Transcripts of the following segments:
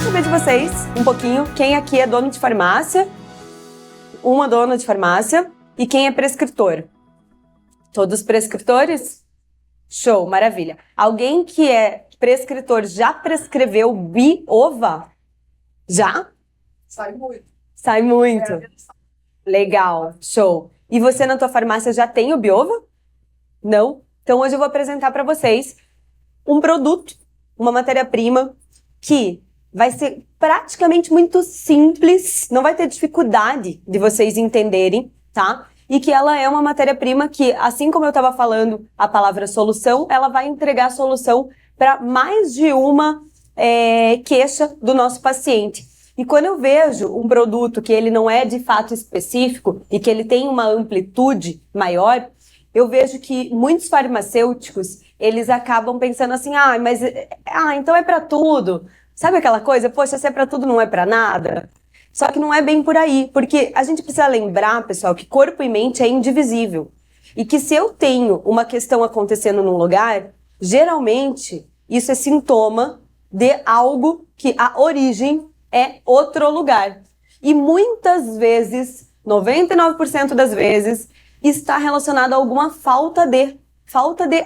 saber de vocês um pouquinho quem aqui é dono de farmácia, uma dona de farmácia, e quem é prescritor. Todos prescritores? Show, maravilha. Alguém que é prescritor já prescreveu Biova? Já? Sai muito. Sai muito. Legal, show. E você na tua farmácia já tem o Biova? Não? Então hoje eu vou apresentar para vocês um produto, uma matéria-prima que vai ser praticamente muito simples, não vai ter dificuldade de vocês entenderem, tá? E que ela é uma matéria-prima que, assim como eu estava falando a palavra solução, ela vai entregar a solução para mais de uma queixa do nosso paciente. E quando eu vejo um produto que ele não é de fato específico e que ele tem uma amplitude maior, eu vejo que muitos farmacêuticos, eles acabam pensando assim, então é para tudo. Sabe aquela coisa? Poxa, se é para tudo, não é para nada? Só que não é bem por aí, porque a gente precisa lembrar, pessoal, que corpo e mente é indivisível. E que se eu tenho uma questão acontecendo num lugar, geralmente isso é sintoma de algo que a origem é outro lugar. E muitas vezes, 99% das vezes, está relacionado a alguma falta de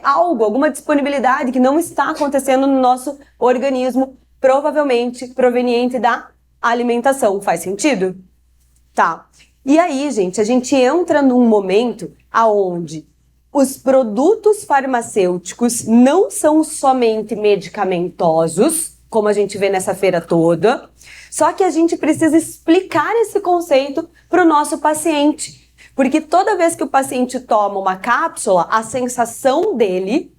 algo, alguma disponibilidade que não está acontecendo no nosso organismo, provavelmente proveniente da alimentação. Faz sentido? Tá. E aí, gente, a gente entra num momento aonde os produtos farmacêuticos não são somente medicamentosos, como a gente vê nessa feira toda, só que a gente precisa explicar esse conceito para o nosso paciente. Porque toda vez que o paciente toma uma cápsula, a sensação dele,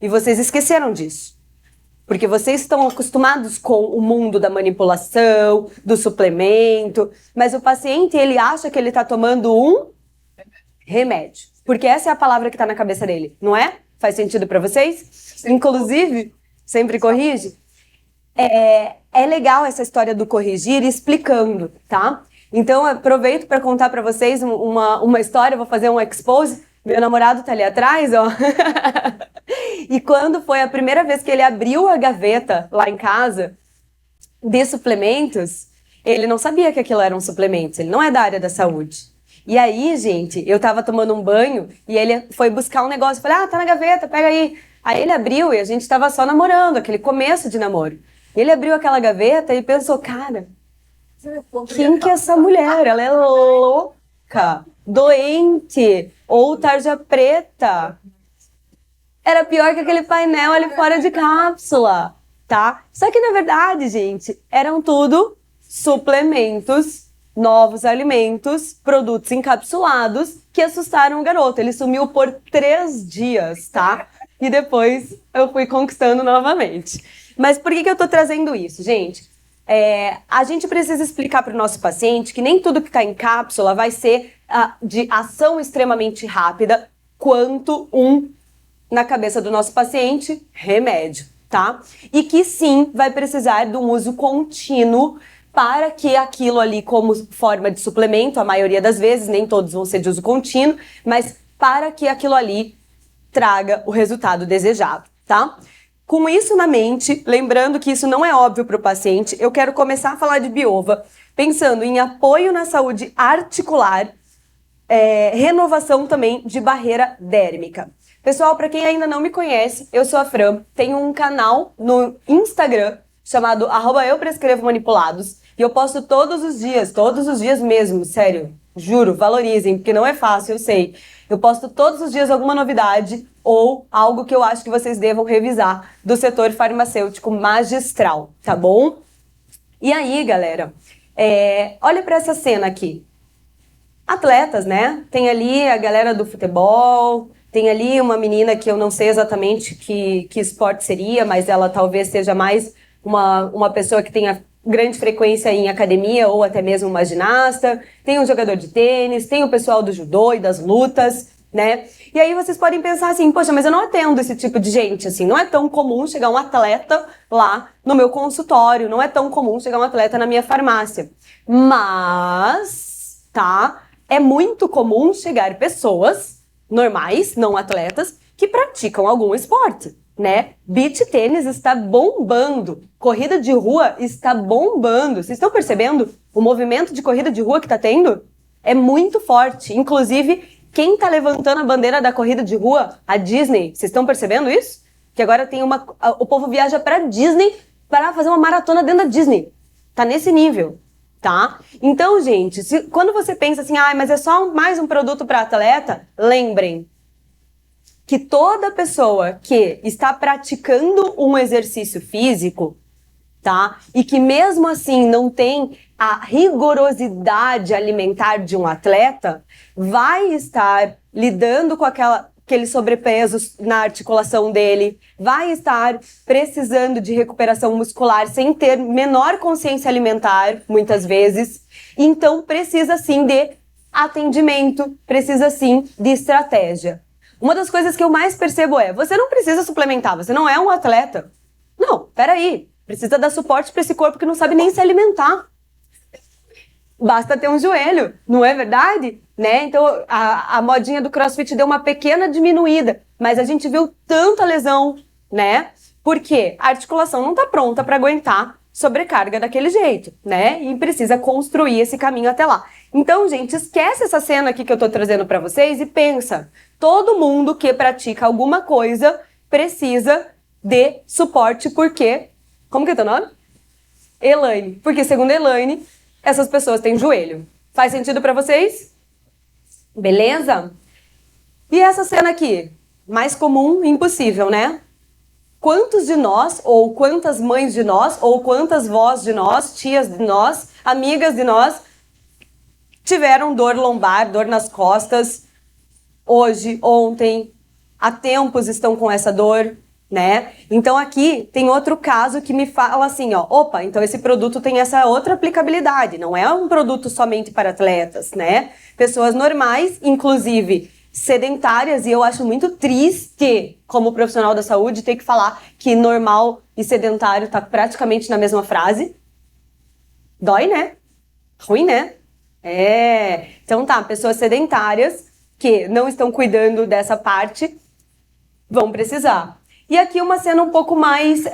e vocês esqueceram disso, porque vocês estão acostumados com o mundo da manipulação, do suplemento, mas o paciente, ele acha que ele está tomando um remédio. Porque essa é a palavra que está na cabeça dele, não é? Faz sentido para vocês? Inclusive, sempre corrige? É legal essa história do corrigir explicando, tá? Então, aproveito para contar para vocês uma história, vou fazer um expose. Meu namorado tá ali atrás, ó. E quando foi a primeira vez que ele abriu a gaveta lá em casa de suplementos, ele não sabia que aquilo eram suplementos, ele não é da área da saúde. E aí, gente, eu tava tomando um banho e ele foi buscar um negócio. Eu falei, tá na gaveta, pega aí. Aí ele abriu e a gente tava só namorando, aquele começo de namoro. Ele abriu aquela gaveta e pensou, cara, quem que é essa mulher? Ela é louca, doente, ou tarja preta. Era pior que aquele painel ali fora de cápsula, tá? Só que na verdade, gente, eram tudo suplementos, novos alimentos, produtos encapsulados que assustaram o garoto. Ele sumiu por 3 dias, tá? E depois eu fui conquistando novamente. Mas por que eu tô trazendo isso, gente? A gente precisa explicar para o nosso paciente que nem tudo que está em cápsula vai ser de ação extremamente rápida quanto na cabeça do nosso paciente, remédio, tá? E que sim, vai precisar de um uso contínuo para que aquilo ali, como forma de suplemento, a maioria das vezes, nem todos vão ser de uso contínuo, mas para que aquilo ali traga o resultado desejado, tá? Com isso na mente, lembrando que isso não é óbvio para o paciente, eu quero começar a falar de Biova, pensando em apoio na saúde articular, renovação também de barreira dérmica. Pessoal, para quem ainda não me conhece, eu sou a Fran, tenho um canal no Instagram chamado @euprescrevomanipulados e eu posto todos os dias mesmo, sério, juro, valorizem, porque não é fácil, eu sei. Eu posto todos os dias alguma novidade ou algo que eu acho que vocês devam revisar do setor farmacêutico magistral, tá bom? E aí, galera, olha para essa cena aqui. Atletas, né? Tem ali a galera do futebol, tem ali uma menina que eu não sei exatamente que esporte seria, mas ela talvez seja mais uma pessoa que tenha grande frequência em academia ou até mesmo uma ginasta, tem um jogador de tênis, tem o pessoal do judô e das lutas, né? E aí vocês podem pensar assim, poxa, mas eu não atendo esse tipo de gente, assim, não é tão comum chegar um atleta lá no meu consultório, não é tão comum chegar um atleta na minha farmácia. Mas, tá, é muito comum chegar pessoas normais, não atletas, que praticam algum esporte. né? Beach tênis está bombando, corrida de rua está bombando. Vocês estão percebendo o movimento de corrida de rua que está tendo? É muito forte. Inclusive, quem está levantando a bandeira da corrida de rua? A Disney. Vocês estão percebendo isso? Que agora tem o povo viaja para Disney para fazer uma maratona dentro da Disney. Tá nesse nível, tá? Então, gente, quando você pensa assim, mas é só mais um produto para atleta, lembrem que toda pessoa que está praticando um exercício físico, tá? E que mesmo assim não tem a rigorosidade alimentar de um atleta, vai estar lidando com aqueles sobrepesos na articulação dele, vai estar precisando de recuperação muscular sem ter menor consciência alimentar, muitas vezes. Então, precisa sim de atendimento, precisa sim de estratégia. Uma das coisas que eu mais percebo você não precisa suplementar, você não é um atleta. Não, peraí, precisa dar suporte para esse corpo que não sabe nem se alimentar. Basta ter um joelho, não é verdade? Né? Então, a modinha do CrossFit deu uma pequena diminuída, mas a gente viu tanta lesão, né? Porque a articulação não está pronta para aguentar sobrecarga daquele jeito, né? E precisa construir esse caminho até lá. Então, gente, esquece essa cena aqui que eu tô trazendo para vocês e pensa, todo mundo que pratica alguma coisa precisa de suporte, porque... Como que é teu nome? Elaine. Porque, segundo Elaine, essas pessoas têm joelho. Faz sentido para vocês? Beleza? E essa cena aqui? Mais comum, impossível, né? Quantos de nós, ou quantas mães de nós, ou quantas vós de nós, tias de nós, amigas de nós, tiveram dor lombar, dor nas costas, hoje, ontem, há tempos estão com essa dor, né? Então aqui tem outro caso que me fala assim, opa, então esse produto tem essa outra aplicabilidade, não é um produto somente para atletas, né? Pessoas normais, inclusive sedentárias, e eu acho muito triste, como profissional da saúde, ter que falar que normal e sedentário tá praticamente na mesma frase. Dói, né? Ruim, né? Então tá, pessoas sedentárias que não estão cuidando dessa parte vão precisar. E aqui uma cena um pouco mais,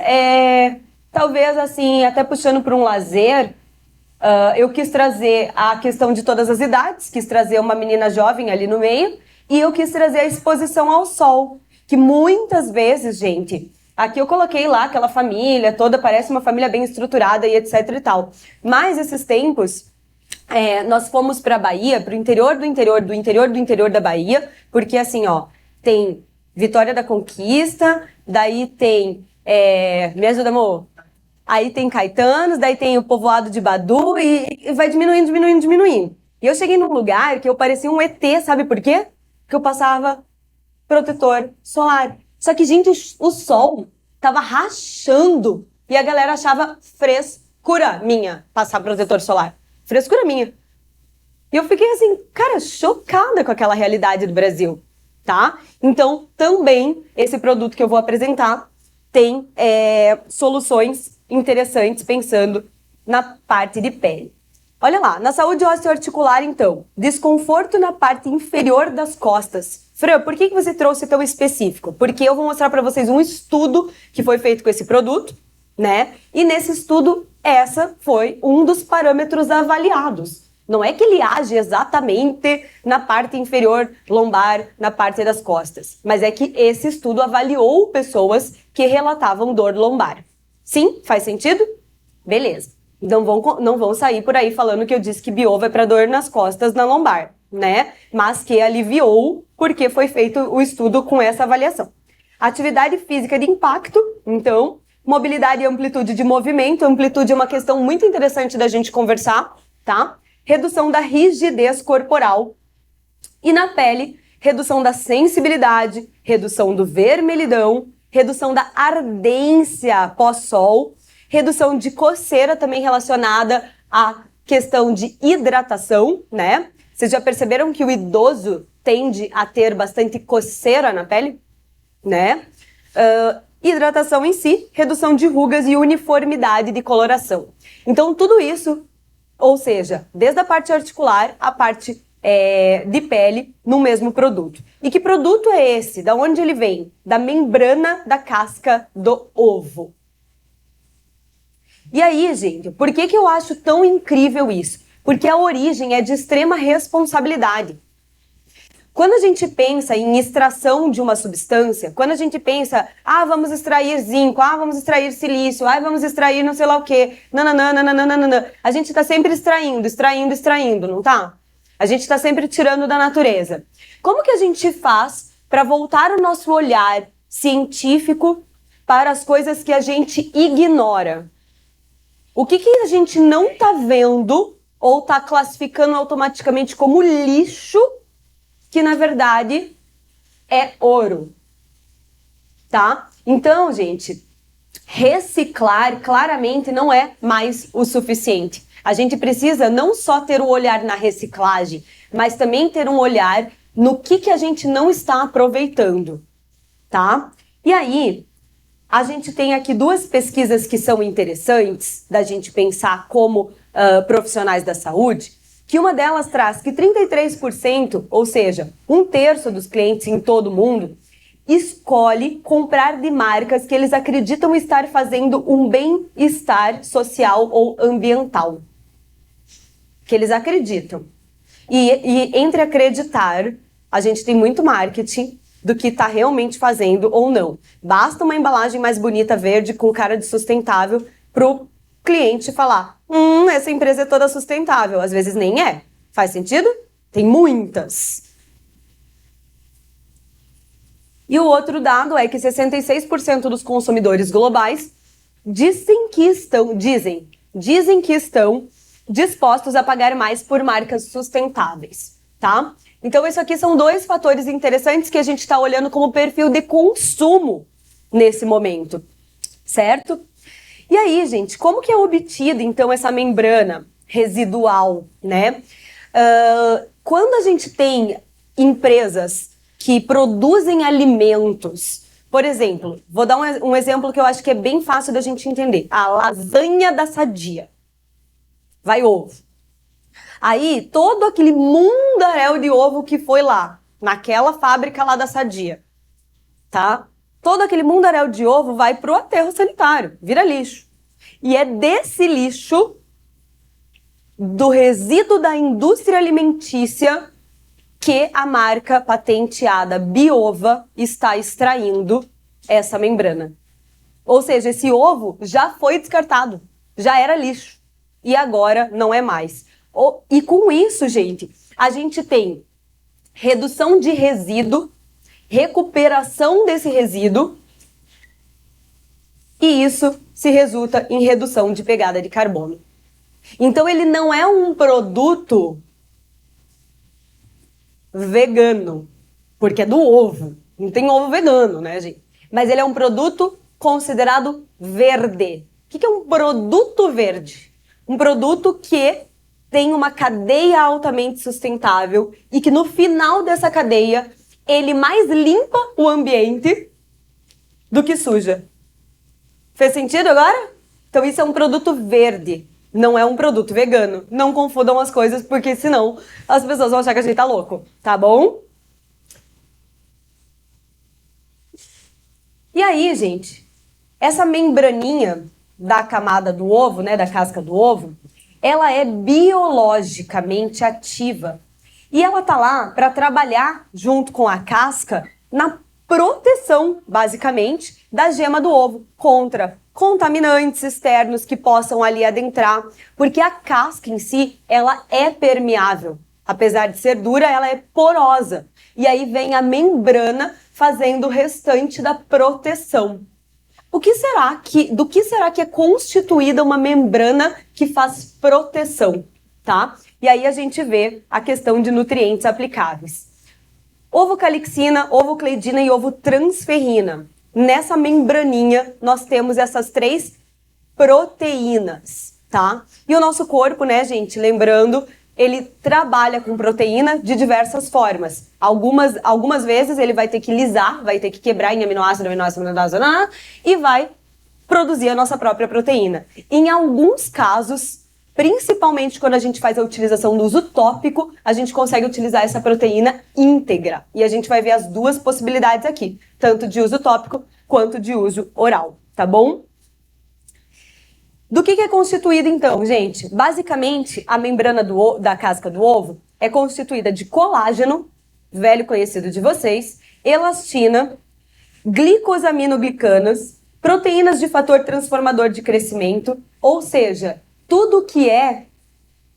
talvez assim, até puxando para um lazer, eu quis trazer a questão de todas as idades, quis trazer uma menina jovem ali no meio, e eu quis trazer a exposição ao sol, que muitas vezes, gente, aqui eu coloquei lá aquela família toda, parece uma família bem estruturada e etc e tal, mas esses tempos, nós fomos para a Bahia, para o interior do interior do interior do interior da Bahia, porque assim, tem Vitória da Conquista, daí tem, me ajuda, amor? Aí tem Caetanos, daí tem o povoado de Badu e vai diminuindo, diminuindo, diminuindo. E eu cheguei num lugar que eu parecia um ET, sabe por quê? Porque eu passava protetor solar. Só que, gente, o sol tava rachando e a galera achava frescura minha passar protetor solar. Frescura minha. E eu fiquei assim, cara, chocada com aquela realidade do Brasil, tá? Então, também, esse produto que eu vou apresentar tem soluções interessantes pensando na parte de pele. Olha lá, na saúde osteoarticular, então, desconforto na parte inferior das costas. Fran, por que você trouxe tão específico? Porque eu vou mostrar para vocês um estudo que foi feito com esse produto, né? E nesse estudo, essa foi um dos parâmetros avaliados. Não é que ele age exatamente na parte inferior lombar, na parte das costas, mas é que esse estudo avaliou pessoas que relatavam dor lombar. Sim? Faz sentido? Beleza. Então não vão sair por aí falando que eu disse que Biova é para dor nas costas, na lombar, né? Mas que aliviou porque foi feito o estudo com essa avaliação. Atividade física de impacto, então, mobilidade e amplitude de movimento. Amplitude é uma questão muito interessante da gente conversar, tá? Redução da rigidez corporal. E na pele, redução da sensibilidade, redução do vermelhidão, redução da ardência pós-sol, redução de coceira também relacionada à questão de hidratação, né? Vocês já perceberam que o idoso tende a ter bastante coceira na pele, né? Hidratação em si, redução de rugas e uniformidade de coloração. Então, tudo isso, ou seja, desde a parte articular, a parte de pele no mesmo produto. E que produto é esse? Da onde ele vem? Da membrana da casca do ovo. E aí, gente, por que eu acho tão incrível isso? Porque a origem é de extrema responsabilidade. Quando a gente pensa em extração de uma substância, quando a gente pensa, vamos extrair zinco, vamos extrair silício, vamos extrair não sei lá o quê, nananana, a gente está sempre extraindo, não tá? A gente está sempre tirando da natureza. Como que a gente faz para voltar o nosso olhar científico para as coisas que a gente ignora? O que a gente não está vendo ou está classificando automaticamente como lixo, que na verdade é ouro, tá? Então, gente, reciclar claramente não é mais o suficiente. A gente precisa não só ter o olhar na reciclagem, mas também ter um olhar no que a gente não está aproveitando, tá? E aí, a gente tem aqui duas pesquisas que são interessantes da gente pensar como profissionais da saúde, que uma delas traz que 33%, ou seja, 1/3 dos clientes em todo o mundo, escolhe comprar de marcas que eles acreditam estar fazendo um bem-estar social ou ambiental. Que eles acreditam. E entre acreditar, a gente tem muito marketing do que está realmente fazendo ou não. Basta uma embalagem mais bonita, verde, com cara de sustentável, para o cliente falar, essa empresa é toda sustentável. Às vezes nem é. Faz sentido? Tem muitas. E o outro dado é que 66% dos consumidores globais dizem que estão dispostos a pagar mais por marcas sustentáveis, tá? Então, isso aqui são dois fatores interessantes que a gente está olhando como perfil de consumo nesse momento, certo? E aí, gente, como que é obtida, então, essa membrana residual, né? Quando a gente tem empresas que produzem alimentos, por exemplo, vou dar um exemplo que eu acho que é bem fácil da gente entender. A lasanha da Sadia. Vai ovo. Aí, todo aquele mundaréu de ovo que foi lá, naquela fábrica lá da Sadia, tá? Todo aquele mundaréu de ovo vai pro aterro sanitário, vira lixo. E é desse lixo, do resíduo da indústria alimentícia, que a marca patenteada Biova está extraindo essa membrana. Ou seja, esse ovo já foi descartado, já era lixo. E agora não é mais. E com isso, gente, a gente tem redução de resíduo, recuperação desse resíduo, e isso se resulta em redução de pegada de carbono. Então ele não é um produto vegano, porque é do ovo. Não tem ovo vegano, né, gente? Mas ele é um produto considerado verde. O que é um produto verde? Um produto que tem uma cadeia altamente sustentável e que no final dessa cadeia ele mais limpa o ambiente do que suja. Fez sentido agora? Então isso é um produto verde, não é um produto vegano. Não confundam as coisas, porque senão as pessoas vão achar que a gente tá louco, tá bom? E aí, gente, essa membraninha da camada do ovo, né, da casca do ovo, ela é biologicamente ativa. E ela tá lá para trabalhar junto com a casca na proteção, basicamente, da gema do ovo contra contaminantes externos que possam ali adentrar, porque a casca em si, ela é permeável. Apesar de ser dura, ela é porosa. E aí vem a membrana fazendo o restante da proteção. Do que será que é constituída uma membrana que faz proteção, tá? E aí a gente vê a questão de nutrientes aplicáveis. Ovocalixina, ovocleidina e ovotransferrina. Nessa membraninha nós temos essas 3 proteínas, tá? E o nosso corpo, né, gente, lembrando, ele trabalha com proteína de diversas formas. Algumas vezes ele vai ter que lisar, vai ter que quebrar em aminoácido, e vai produzir a nossa própria proteína. Em alguns casos, principalmente quando a gente faz a utilização do uso tópico, a gente consegue utilizar essa proteína íntegra. E a gente vai ver as duas possibilidades aqui, tanto de uso tópico quanto de uso oral, tá bom? Do que é constituído então, gente? Basicamente, a membrana da casca do ovo é constituída de colágeno, velho conhecido de vocês, elastina, glicosaminoglicanas, proteínas de fator transformador de crescimento, ou seja, tudo que é,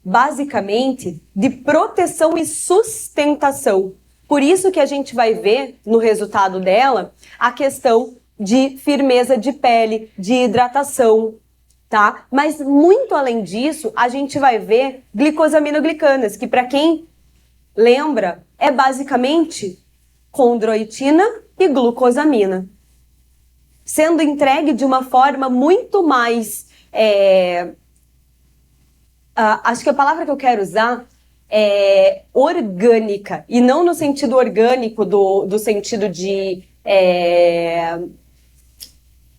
basicamente, de proteção e sustentação. Por isso que a gente vai ver, no resultado dela, a questão de firmeza de pele, de hidratação, tá? Mas, muito além disso, a gente vai ver glicosaminoglicanas, que para quem lembra, é basicamente condroitina e glucosamina, sendo entregue de uma forma muito mais... acho que a palavra que eu quero usar é orgânica, e não no sentido orgânico do sentido de...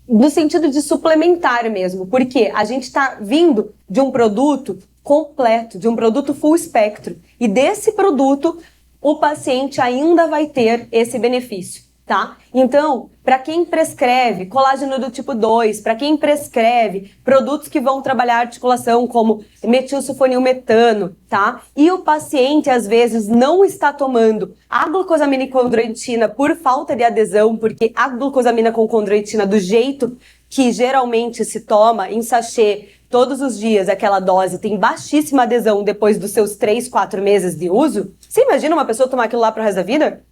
no sentido de suplementar mesmo, porque a gente está vindo de um produto completo, de um produto full espectro, e desse produto o paciente ainda vai ter esse benefício, tá? Então, para quem prescreve colágeno do tipo 2, para quem prescreve produtos que vão trabalhar a articulação como metilsulfonilmetano, tá? E o paciente às vezes não está tomando a glucosamina e condroitina por falta de adesão, porque a glucosamina com condroitina do jeito que geralmente se toma em sachê todos os dias, aquela dose tem baixíssima adesão depois dos seus 3, 4 meses de uso. Você imagina uma pessoa tomar aquilo lá pro resto da vida?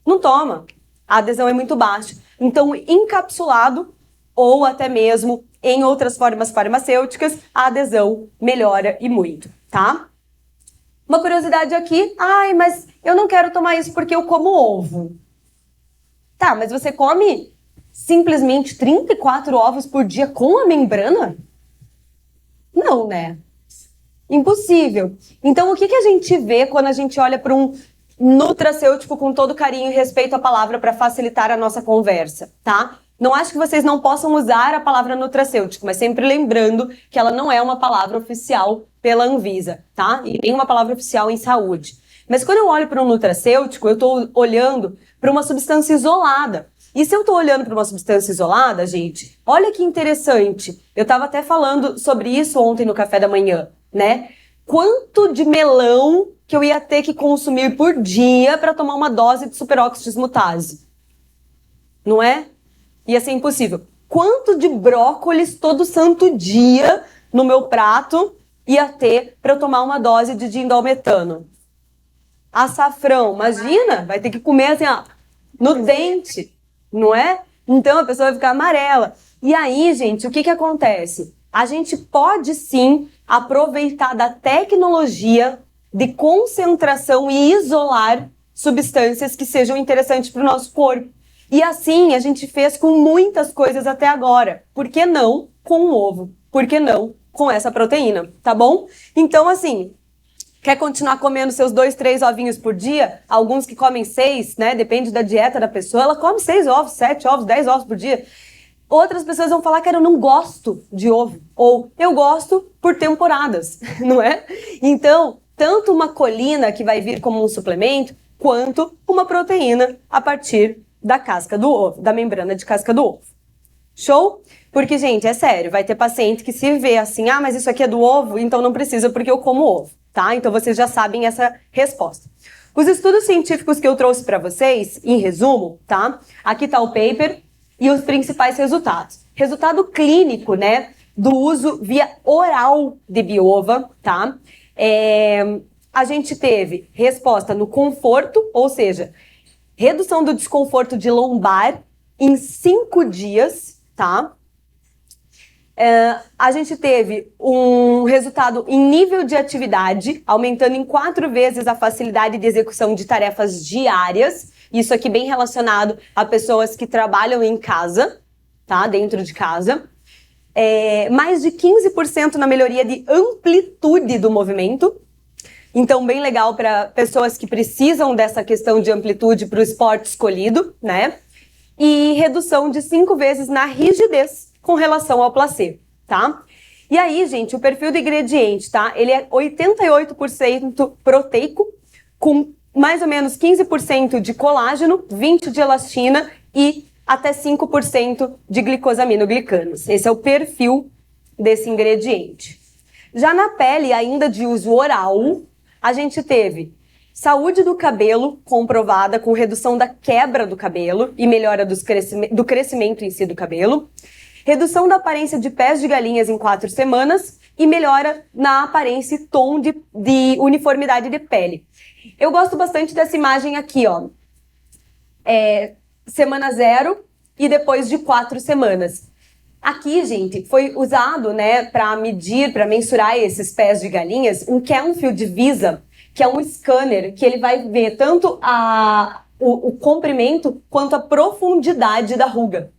Não toma. A adesão é muito baixa. Então, encapsulado ou até mesmo em outras formas farmacêuticas, a adesão melhora e muito, tá? Uma curiosidade aqui, mas eu não quero tomar isso porque eu como ovo. Tá, mas você come simplesmente 34 ovos por dia com a membrana? Não, né? Impossível. Então, o que a gente vê quando a gente olha para um nutracêutico com todo carinho e respeito à palavra para facilitar a nossa conversa, tá? Não acho que vocês não possam usar a palavra nutracêutico, mas sempre lembrando que ela não é uma palavra oficial pela Anvisa, tá? E nem uma palavra oficial em saúde. Mas quando eu olho para um nutracêutico, eu estou olhando para uma substância isolada. E se eu estou olhando para uma substância isolada, gente, olha que interessante. Eu estava até falando sobre isso ontem no café da manhã, né? Quanto de melão que eu ia ter que consumir por dia para tomar uma dose de superóxido dismutase? Não é? Ia ser impossível. Quanto de brócolis todo santo dia no meu prato ia ter para eu tomar uma dose de diindolmetano? Açafrão, imagina, vai ter que comer assim, ó, no dente, não é? Então a pessoa vai ficar amarela. E aí, gente, o que acontece? A gente pode sim aproveitar da tecnologia de concentração e isolar substâncias que sejam interessantes para o nosso corpo. E assim a gente fez com muitas coisas até agora. Por que não com o ovo? Por que não com essa proteína? Tá bom? Então, assim, quer continuar comendo seus 2, 3 ovinhos por dia? Alguns que comem 6, né? Depende da dieta da pessoa. Ela come 6 ovos, 7 ovos, 10 ovos por dia. Outras pessoas vão falar que eu não gosto de ovo. Ou eu gosto por temporadas, não é? Então, tanto uma colina que vai vir como um suplemento, quanto uma proteína a partir da casca do ovo, da membrana de casca do ovo. Show? Porque, gente, é sério, vai ter paciente que se vê assim, mas isso aqui é do ovo, então não precisa porque eu como ovo, tá? Então vocês já sabem essa resposta. Os estudos científicos que eu trouxe para vocês, em resumo, tá? Aqui tá o paper e os principais resultados. Resultado clínico, né, do uso via oral de biova, tá? A gente teve resposta no conforto, ou seja, redução do desconforto de lombar em 5 dias, tá? A gente teve um resultado em nível de atividade, aumentando em 4 vezes a facilidade de execução de tarefas diárias. Isso aqui bem relacionado a pessoas que trabalham em casa, tá? Dentro de casa. Mais de 15% na melhoria de amplitude do movimento. Então, bem legal para pessoas que precisam dessa questão de amplitude para o esporte escolhido, né? E redução de 5 vezes na rigidez com relação ao placebo, tá? E aí, gente, o perfil do ingrediente, tá? Ele é 88% proteico, com mais ou menos 15% de colágeno, 20% de elastina e até 5% de glicosaminoglicanos. Esse é o perfil desse ingrediente. Já na pele, ainda de uso oral, a gente teve saúde do cabelo comprovada com redução da quebra do cabelo e melhora do crescimento em si do cabelo. Redução da aparência de pés de galinhas em 4 semanas e melhora na aparência e tom de uniformidade de pele. Eu gosto bastante dessa imagem aqui, ó. Semana 0 e depois de 4 semanas. Aqui, gente, foi usado, né, para medir, para mensurar esses pés de galinhas, um Canfield Visa, que é um scanner que ele vai ver tanto o comprimento quanto a profundidade da ruga.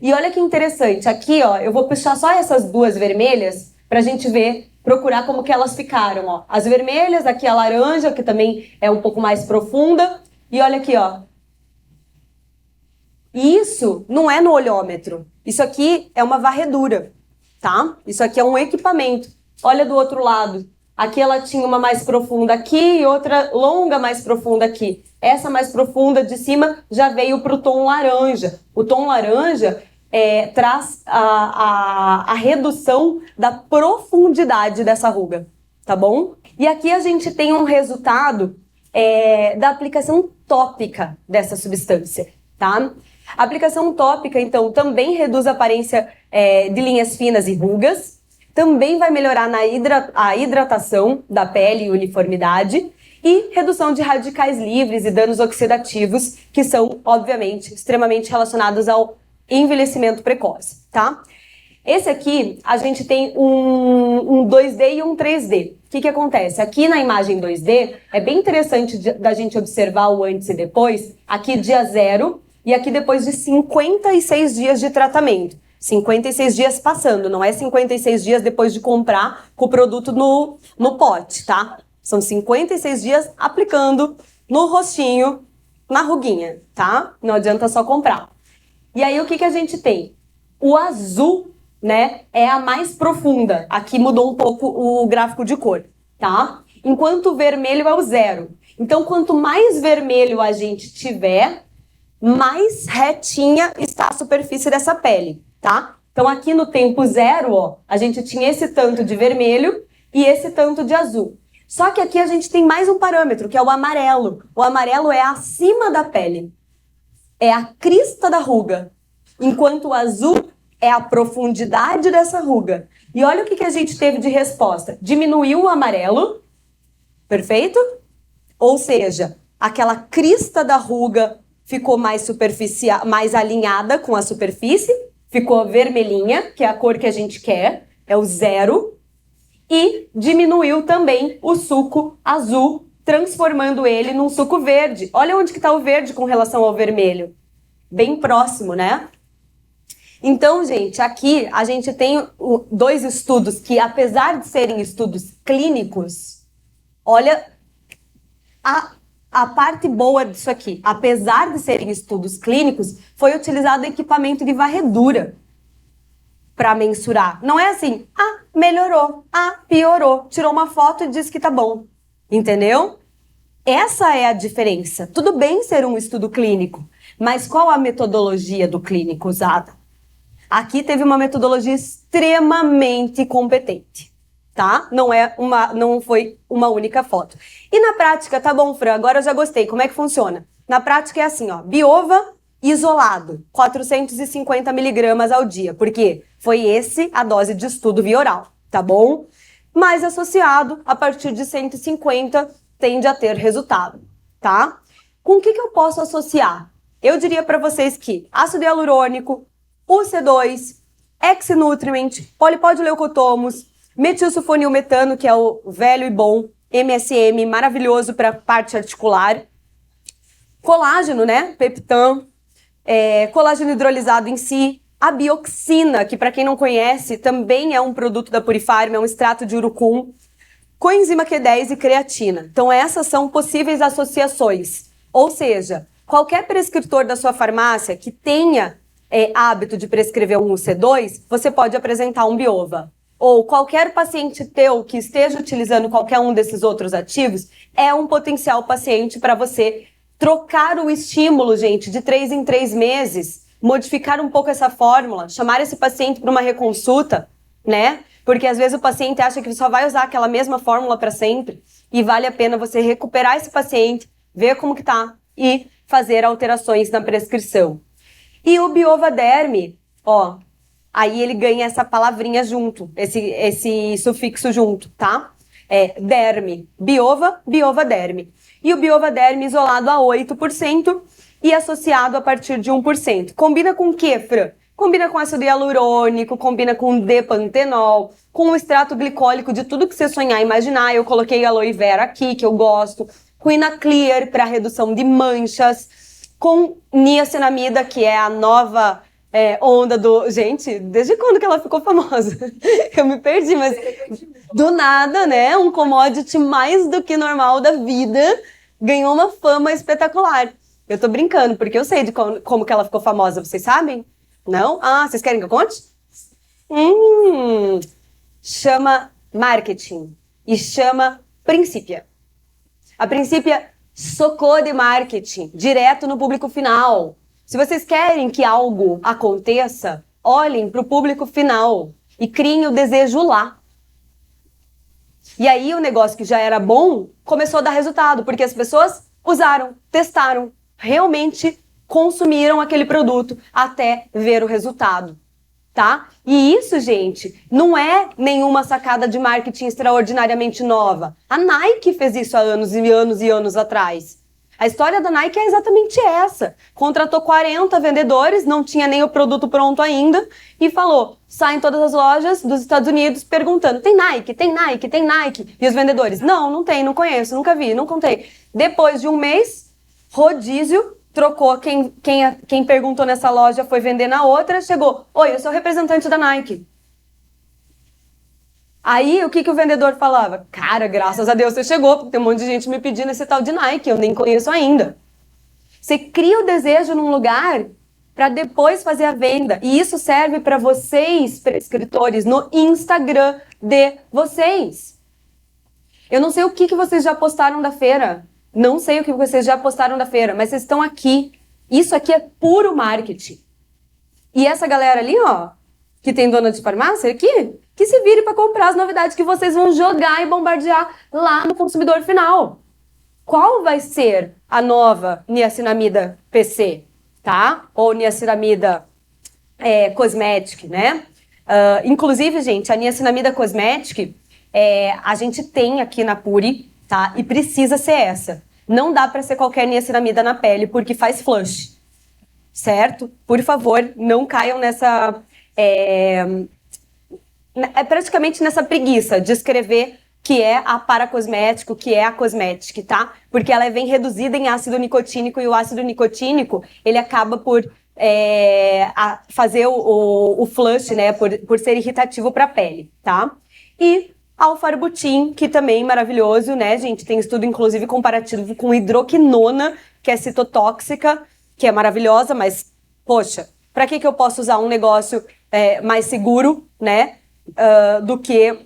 E olha que interessante, aqui, ó, eu vou puxar só essas duas vermelhas pra gente ver, procurar como que elas ficaram, ó. As vermelhas, aqui a laranja, que também é um pouco mais profunda, e olha aqui, ó. Isso não é no olhômetro, isso aqui é uma varredura, tá? Isso aqui é um equipamento. Olha do outro lado. Aqui ela tinha uma mais profunda aqui e outra longa mais profunda aqui. Essa mais profunda de cima já veio para o tom laranja. O tom laranja traz a redução da profundidade dessa ruga, tá bom? E aqui a gente tem um resultado da aplicação tópica dessa substância, tá? A aplicação tópica, então, também reduz a aparência de linhas finas e rugas, também vai melhorar a hidratação da pele e uniformidade e redução de radicais livres e danos oxidativos, que são, obviamente, extremamente relacionados ao envelhecimento precoce, tá? Esse aqui, a gente tem um 2D e um 3D. O que acontece? Aqui na imagem 2D, é bem interessante da gente observar o antes e depois, aqui dia 0 e aqui depois de 56 dias de tratamento. 56 dias passando, não é 56 dias depois de comprar com o produto no pote, tá? São 56 dias aplicando no rostinho, na ruguinha, tá? Não adianta só comprar. E aí o que a gente tem? O azul, né, é a mais profunda. Aqui mudou um pouco o gráfico de cor, tá? Enquanto o vermelho é o 0. Então, quanto mais vermelho a gente tiver, mais retinha está a superfície dessa pele, tá? Então, aqui no tempo 0, ó, a gente tinha esse tanto de vermelho e esse tanto de azul. Só que aqui a gente tem mais um parâmetro, que é o amarelo. O amarelo é acima da pele. É a crista da ruga. Enquanto o azul é a profundidade dessa ruga. E olha o que a gente teve de resposta. Diminuiu o amarelo, perfeito? Ou seja, aquela crista da ruga ficou mais superficial, mais alinhada com a superfície, ficou vermelhinha, que é a cor que a gente quer, é o 0, e diminuiu também o suco azul, transformando ele num suco verde. Olha onde que está o verde com relação ao vermelho. Bem próximo, né? Então, gente, aqui a gente tem 2 estudos que, apesar de serem estudos clínicos, olha a parte boa disso aqui. Apesar de serem estudos clínicos, foi utilizado equipamento de varredura para mensurar. Não é assim, melhorou, piorou, tirou uma foto e disse que tá bom. Entendeu? Essa é a diferença. Tudo bem ser um estudo clínico, mas qual a metodologia do clínico usada? Aqui teve uma metodologia extremamente competente, tá? Não foi uma única foto. E na prática, tá bom, Fran, agora eu já gostei. Como é que funciona? Na prática é assim, ó, Biova isolado, 450 miligramas ao dia, porque foi a dose de estudo via oral, tá bom? Mas associado, a partir de 150, tende a ter resultado, tá? Com o que eu posso associar? Eu diria para vocês que ácido hialurônico, UC2, X-Nutrient, polipodileucotomos, metilsulfonilmetano, que é o velho e bom, MSM, maravilhoso para parte articular, colágeno, né, Peptan, colágeno hidrolisado em si, a bioxina, que para quem não conhece, também é um produto da Purifarma, é um extrato de urucum, coenzima Q10 e creatina. Então essas são possíveis associações. Ou seja, qualquer prescritor da sua farmácia que tenha hábito de prescrever um UC2, você pode apresentar um Biova. ou qualquer paciente teu que esteja utilizando qualquer um desses outros ativos, é um potencial paciente para você trocar o estímulo, gente, de 3 em 3 meses, modificar um pouco essa fórmula, chamar esse paciente para uma reconsulta, né? Porque às vezes o paciente acha que só vai usar aquela mesma fórmula para sempre e vale a pena você recuperar esse paciente, ver como que tá e fazer alterações na prescrição. E o Biova Derme, ó, aí ele ganha essa palavrinha junto, esse sufixo junto, tá? É derme, Biova, Biova Derme. E o Biova Derme isolado a 8% e associado a partir de 1%. Combina com o quê, Fran? Combina com ácido hialurônico, combina com D-pantenol, com o extrato glicólico de tudo que você sonhar e imaginar. Eu coloquei aloe vera aqui, que eu gosto. Com Inaclear, para redução de manchas. Com niacinamida, que é a nova onda do... Gente, desde quando que ela ficou famosa? Eu me perdi, mas do nada, né? Um commodity mais do que normal da vida ganhou uma fama espetacular. Eu tô brincando, porque eu sei de como que ela ficou famosa, vocês sabem? Não? Ah, vocês querem que eu conte? Chama marketing e chama Principia. A Principia socou de marketing, direto no público final. Se vocês querem que algo aconteça, olhem para o público final e criem o desejo lá. E aí o negócio que já era bom começou a dar resultado, porque as pessoas usaram, testaram, realmente consumiram aquele produto até ver o resultado, tá? E isso, gente, não é nenhuma sacada de marketing extraordinariamente nova. A Nike fez isso há anos e anos e anos atrás. A história da Nike é exatamente essa. Contratou 40 vendedores, não tinha nem o produto pronto ainda, e falou, sai em todas as lojas dos Estados Unidos perguntando, tem Nike, tem Nike, tem Nike? E os vendedores, não tem, não conheço, nunca vi, não contei. Depois de um mês, rodízio, trocou, quem perguntou nessa loja foi vender na outra, chegou, oi, eu sou representante da Nike. Aí, o que o vendedor falava? Cara, graças a Deus você chegou, porque tem um monte de gente me pedindo esse tal de Nike, eu nem conheço ainda. Você cria o desejo num lugar para depois fazer a venda. E isso serve para vocês, prescritores, no Instagram de vocês. Eu não sei o que vocês já postaram da feira. Não sei o que vocês já postaram da feira, mas vocês estão aqui. Isso aqui é puro marketing. E essa galera ali, ó, que tem dona de farmácia aqui, que se vire para comprar as novidades que vocês vão jogar e bombardear lá no consumidor final. Qual vai ser a nova niacinamida PC, tá? Ou niacinamida cosmetic, né? Inclusive, gente, a niacinamida cosmetic, a gente tem aqui na Puri, tá? E precisa ser essa. Não dá para ser qualquer niacinamida na pele, porque faz flush, certo? Por favor, não caiam nessa... praticamente nessa preguiça de escrever que é a paracosmético, que é a cosmética, tá? Porque ela vem reduzida em ácido nicotínico e o ácido nicotínico, ele acaba por fazer o flush, né? Por ser irritativo para a pele, tá? E alfarbutin, que também é maravilhoso, né, gente? Tem estudo, inclusive, comparativo com hidroquinona, que é citotóxica, que é maravilhosa, mas, poxa, para que eu posso usar um negócio mais seguro, né, do que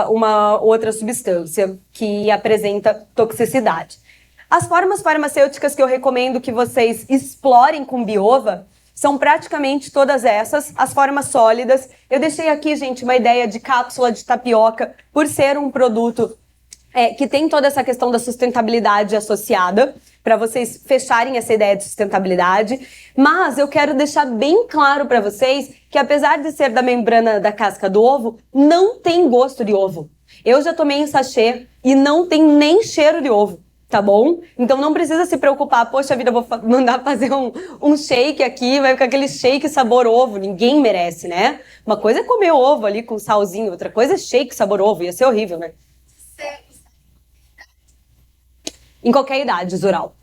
uma outra substância que apresenta toxicidade? As formas farmacêuticas que eu recomendo que vocês explorem com Biova são praticamente todas essas, as formas sólidas. Eu deixei aqui, gente, uma ideia de cápsula de tapioca, por ser um produto que tem toda essa questão da sustentabilidade associada, para vocês fecharem essa ideia de sustentabilidade. Mas eu quero deixar bem claro para vocês que, apesar de ser da membrana da casca do ovo, não tem gosto de ovo. Eu já tomei em sachê e não tem nem cheiro de ovo. Tá bom? Então não precisa se preocupar, poxa vida, vou mandar fazer um shake aqui, vai ficar aquele shake sabor ovo, ninguém merece, né? Uma coisa é comer ovo ali com salzinho, outra coisa é shake sabor ovo, ia ser horrível, né? Em qualquer idade, Zural.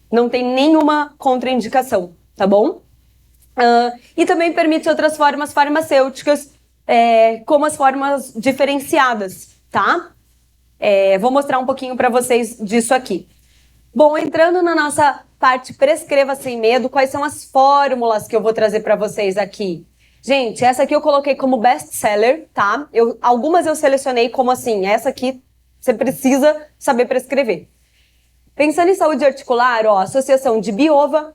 Não tem nenhuma contraindicação, tá bom? E também permite outras formas farmacêuticas, como as formas diferenciadas, tá? Vou mostrar um pouquinho para vocês disso aqui. Bom, entrando na nossa parte Prescreva Sem Medo, quais são as fórmulas que eu vou trazer para vocês aqui? Gente, essa aqui eu coloquei como best-seller, tá? Algumas eu selecionei como assim, essa aqui você precisa saber prescrever. Pensando em saúde articular, ó, associação de biova,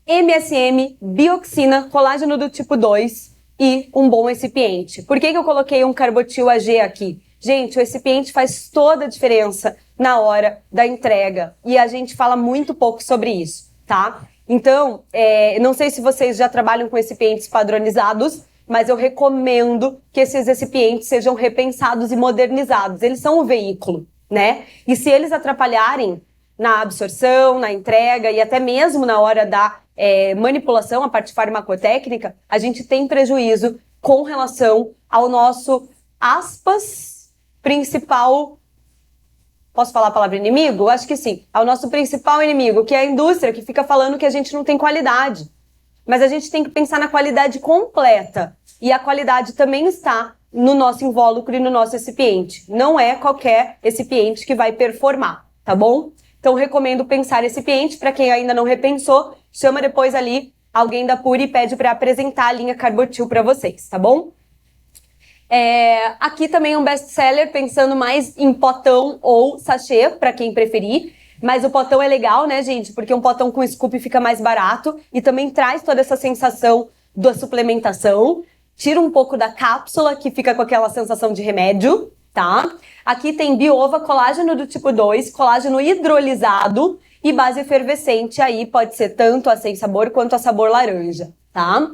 MSM, bioxina, colágeno do tipo 2 e um bom excipiente. Por que eu coloquei um carbotil AG aqui? Gente, o excipiente faz toda a diferença na hora da entrega e a gente fala muito pouco sobre isso, tá? Então, não sei se vocês já trabalham com recipientes padronizados, mas eu recomendo que esses recipientes sejam repensados e modernizados. Eles são o veículo, né? E se eles atrapalharem na absorção, na entrega e até mesmo na hora da manipulação, a parte farmacotécnica, a gente tem prejuízo com relação ao nosso, aspas, principal... Posso falar a palavra inimigo? Acho que sim. Ao nosso principal inimigo, que é a indústria, que fica falando que a gente não tem qualidade. Mas a gente tem que pensar na qualidade completa. E a qualidade também está no nosso invólucro e no nosso excipiente. Não é qualquer excipiente que vai performar, tá bom? Então, recomendo pensar recipiente. Para quem ainda não repensou, chama depois ali alguém da Puri e pede para apresentar a linha Carbotil para vocês, tá bom? Aqui também um best-seller, pensando mais em potão ou sachê, para quem preferir. Mas o potão é legal, né, gente? Porque um potão com scoop fica mais barato e também traz toda essa sensação da suplementação. Tira um pouco da cápsula, que fica com aquela sensação de remédio, tá? Aqui tem biova, colágeno do tipo 2, colágeno hidrolisado e base efervescente. Aí pode ser tanto a sem sabor quanto a sabor laranja, tá?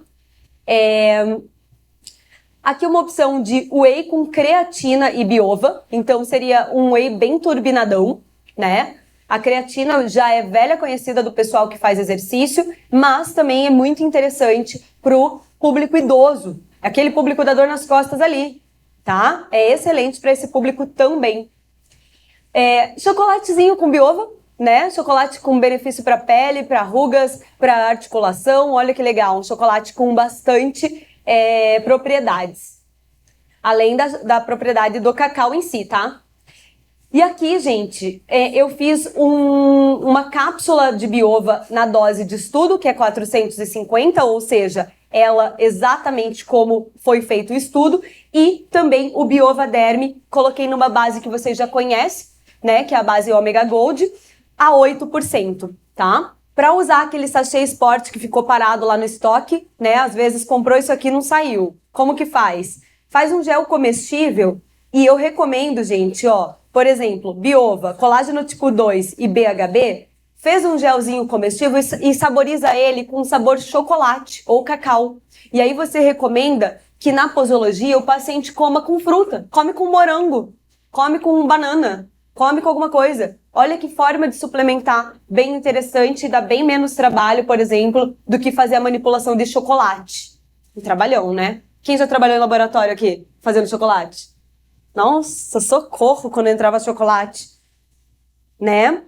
Aqui uma opção de whey com creatina e biova. Então seria um whey bem turbinadão, né? A creatina já é velha conhecida do pessoal que faz exercício, mas também é muito interessante pro público idoso. Aquele público da dor nas costas ali, tá? É excelente para esse público também. Chocolatezinho com biova, né? Chocolate com benefício para pele, para rugas, para articulação. Olha que legal, um chocolate com bastante propriedades. Além da propriedade do cacau em si, tá? E aqui, gente, eu fiz uma cápsula de biova na dose de estudo, que é 450, ou seja, ela exatamente como foi feito o estudo, e também o Biova Derme, coloquei numa base que vocês já conhecem, né, que é a base Omega Gold, a 8%, tá? Para usar aquele sachê Sport que ficou parado lá no estoque, né, às vezes comprou isso aqui e não saiu. Como que faz? Faz um gel comestível e eu recomendo, gente, ó, por exemplo, biova, colágeno tipo 2 e BHB, fez um gelzinho comestível e saboriza ele com sabor chocolate ou cacau. E aí você recomenda que na posologia o paciente coma com fruta, come com morango, come com banana, come com alguma coisa. Olha que forma de suplementar bem interessante e dá bem menos trabalho, por exemplo, do que fazer a manipulação de chocolate. Um trabalhão, né? Quem já trabalhou em laboratório aqui fazendo chocolate? Nossa, socorro quando entrava chocolate, né?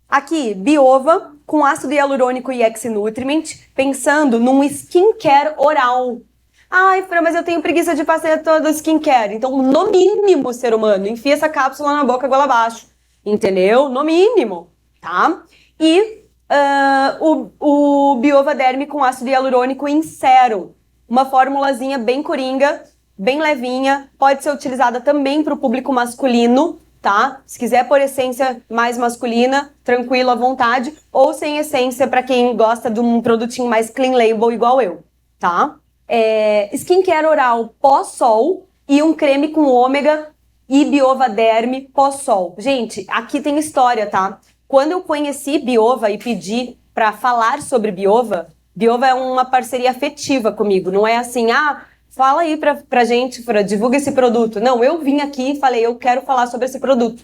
Aqui, biova com ácido hialurônico e X-Nutriment, pensando num skincare oral. Ai, Fran, mas eu tenho preguiça de fazer todo o skincare. Então, no mínimo, ser humano, enfia essa cápsula na boca goela abaixo. Entendeu? No mínimo, tá? E o Biova Derme com ácido hialurônico em sérum. Uma formulazinha bem coringa, bem levinha, pode ser utilizada também para o público masculino, tá? Se quiser por essência mais masculina, tranquilo à vontade, ou sem essência para quem gosta de um produtinho mais clean label igual eu, tá? Skincare oral pós-sol e um creme com ômega e Biova Derme pós-sol. Gente, aqui tem história, tá? Quando eu conheci Biova e pedi para falar sobre Biova, Biova é uma parceria afetiva comigo, não é assim, fala aí pra gente, divulga esse produto. Não, eu vim aqui e falei, eu quero falar sobre esse produto.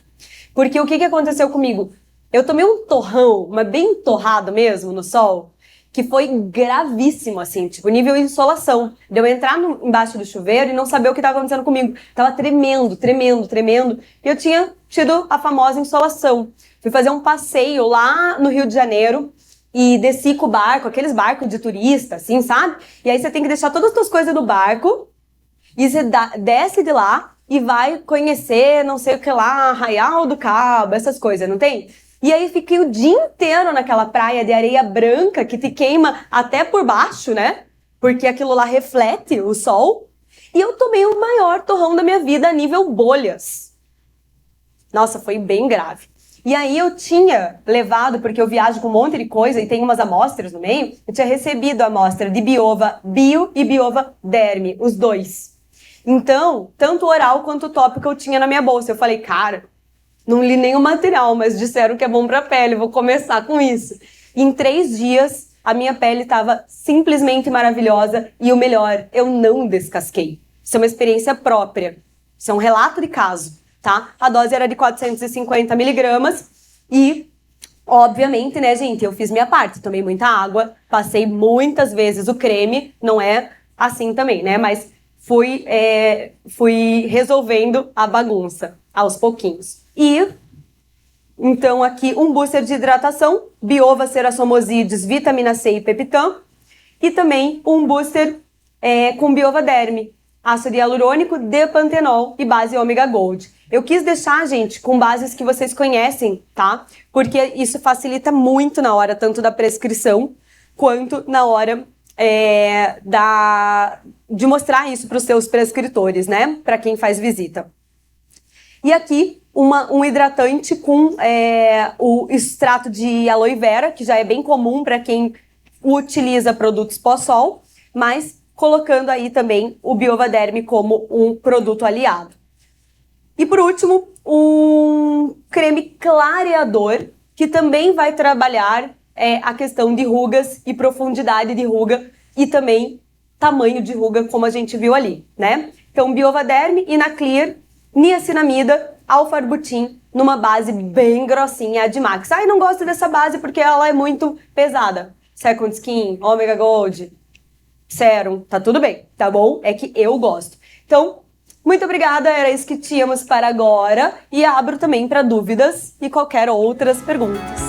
Porque o que aconteceu comigo? Eu tomei um torrão, mas bem torrado mesmo, no sol, que foi gravíssimo, assim, tipo, nível insolação. De eu entrar embaixo do chuveiro e não saber o que estava acontecendo comigo. Tava tremendo, tremendo, tremendo. E eu tinha tido a famosa insolação. Fui fazer um passeio lá no Rio de Janeiro, e desci com o barco, aqueles barcos de turista, assim, sabe? E aí você tem que deixar todas as suas coisas no barco, e você desce de lá e vai conhecer, não sei o que lá, Arraial do Cabo, essas coisas, não tem? E aí fiquei o dia inteiro naquela praia de areia branca que te queima até por baixo, né? porque aquilo lá reflete o sol, e eu tomei o maior torrão da minha vida a nível bolhas. Nossa, foi bem grave. E aí eu tinha levado, porque eu viajo com um monte de coisa e tem umas amostras no meio, eu tinha recebido a amostra de Biova Bio e Biova Derme, os dois. Então, tanto o oral quanto o tópico eu tinha na minha bolsa. Eu falei, cara, não li nenhum material, mas disseram que é bom pra pele, vou começar com isso. Em 3 dias, a minha pele estava simplesmente maravilhosa e o melhor, eu não descasquei. Isso é uma experiência própria. Isso é um relato de caso, tá? A dose era de 450 miligramas e, obviamente, né, gente, eu fiz minha parte. Tomei muita água, passei muitas vezes o creme, não é assim também, né? Mas fui resolvendo a bagunça aos pouquinhos. E, então, aqui um booster de hidratação, Biova Cerasomosides, vitamina C e Peptan. E também um booster com Biova Derme, ácido hialurônico, D-pantenol e base ômega gold. Eu quis deixar, gente, com bases que vocês conhecem, tá? Porque isso facilita muito na hora, tanto da prescrição, quanto na hora de mostrar isso para os seus prescritores, né? Para quem faz visita. E aqui, um hidratante com o extrato de aloe vera, que já é bem comum para quem utiliza produtos pós-sol, mas colocando aí também o Biova Derme como um produto aliado. E por último, um creme clareador, que também vai trabalhar a questão de rugas e profundidade de ruga e também tamanho de ruga, como a gente viu ali, né? Então, Biova Derme, Inaclear, niacinamida, alfarbutin, numa base bem grossinha, a de Max. Ai, não gosto dessa base porque ela é muito pesada. Second Skin, Omega Gold, Serum, tá tudo bem, tá bom? É que eu gosto. Então, muito obrigada, era isso que tínhamos para agora. E abro também para dúvidas e qualquer outras perguntas.